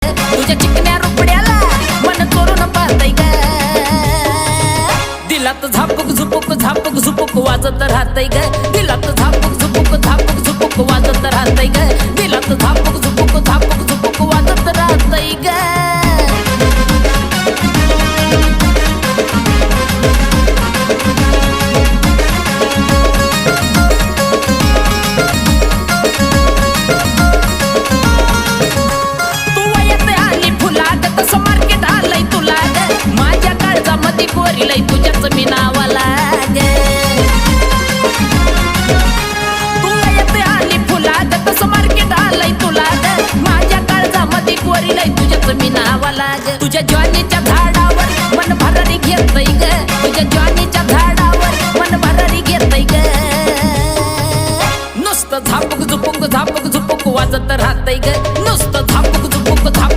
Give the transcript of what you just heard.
ग तुझ्या चिकन्या रुपड्याला मन चोरून पाहतय ग दिलात झापूक झुपूक झापूक झुपूक वाजत राहतय ग दिलात झापूक झुपूक झापूक झुपूक वाजत राहतय ग दिलात झापूक झुपूक झापूक झुपूक वाजत राहतय ग कोरीलय तुझ्याच मी नावाला ग तू येते आली फुलात तसं मार्केट आलंय तुला ग माझ्या काळजामध्ये कोरीलय तुझ्याच मी नावाला ग तुझ्या ज्वानीच्या